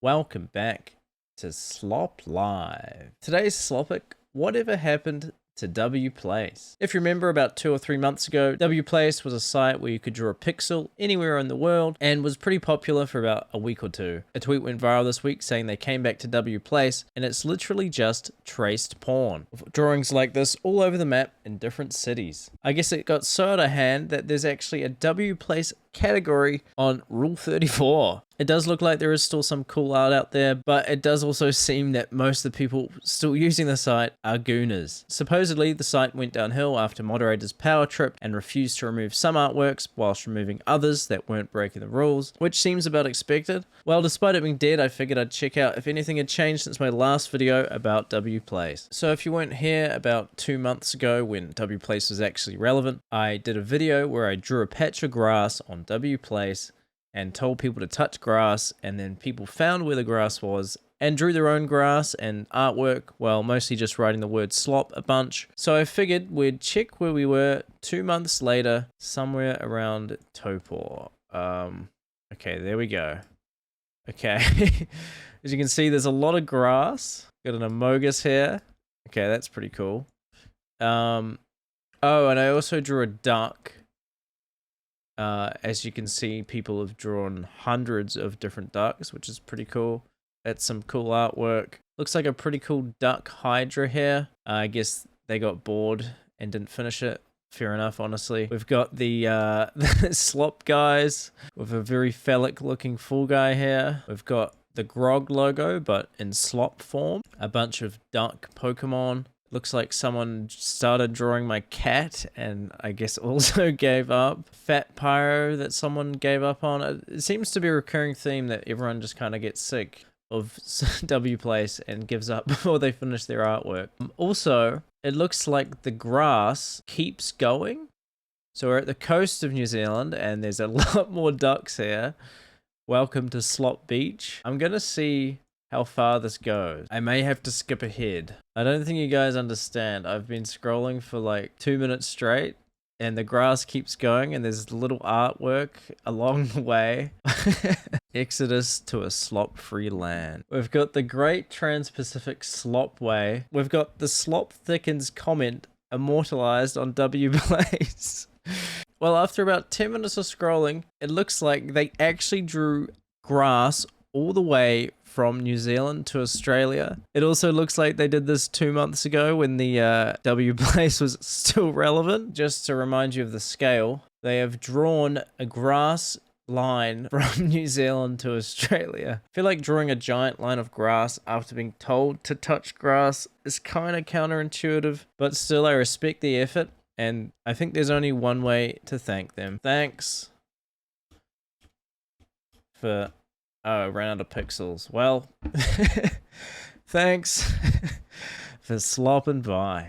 Welcome back to Slop Live. Today's Slopic, whatever happened to Wplace. If you remember, about 2 or 3 months ago, Wplace was a site where you could draw a pixel anywhere in the world and was pretty popular for about a week or two. A tweet went viral this week saying they came back to Wplace and it's literally just traced porn. With drawings like this all over the map in different cities. I guess it got so out of hand that there's actually a Wplace category on Rule 34. It does look like there is still some cool art out there, but it does also seem that most of the people still using the site are gooners. Supposedly, the site went downhill after moderators power tripped and refused to remove some artworks whilst removing others that weren't breaking the rules, which seems about expected. Well, despite it being dead, I figured I'd check out if anything had changed since my last video about Wplace. So if you weren't here about 2 months ago when Wplace was actually relevant, I did a video where I drew a patch of grass on Wplace and told people to touch grass, and then people found where the grass was and drew their own grass and artwork, well, mostly just writing the word slop a bunch. So I figured we'd check where we were 2 months later, somewhere around Topor. Okay, there we go. Okay, as you can see, there's a lot of grass. Got an amogus here. Okay, that's pretty cool. Oh, and I also drew a duck. As you can see, people have drawn hundreds of different ducks, which is pretty cool. That's some cool artwork. Looks like a pretty cool duck hydra here. I guess they got bored and didn't finish it. Fair enough, honestly. We've got the, the slop guys with a very phallic looking full guy here. We've got the grog logo, but in slop form. A bunch of duck Pokemon. Looks like someone started drawing my cat and I guess also gave up. Fat Pyro that someone gave up on. It seems to be a recurring theme that everyone just kind of gets sick of Wplace and gives up before they finish their artwork. Also, it looks like the grass keeps going. So we're at the coast of New Zealand and there's a lot more ducks here. Welcome to Slop Beach. I'm gonna see how far this goes. I may have to skip ahead. I don't think you guys understand. I've been scrolling for like 2 minutes straight and the grass keeps going and there's little artwork along the way. Exodus to a slop-free land. We've got the Great Trans-Pacific Slop Way. We've got the Slop Thickens comment immortalized on Wplace. Well, after about 10 minutes of scrolling, it looks like they actually drew grass all the way from New Zealand to Australia. It also looks like they did this 2 months ago when the Wplace was still relevant. Just to remind you of the scale, they have drawn a grass line from New Zealand to Australia. I feel like drawing a giant line of grass after being told to touch grass is kind of counterintuitive, but still I respect the effort and I think there's only one way to thank them. Thanks for... Oh, ran out of pixels. Well, thanks for slopping by.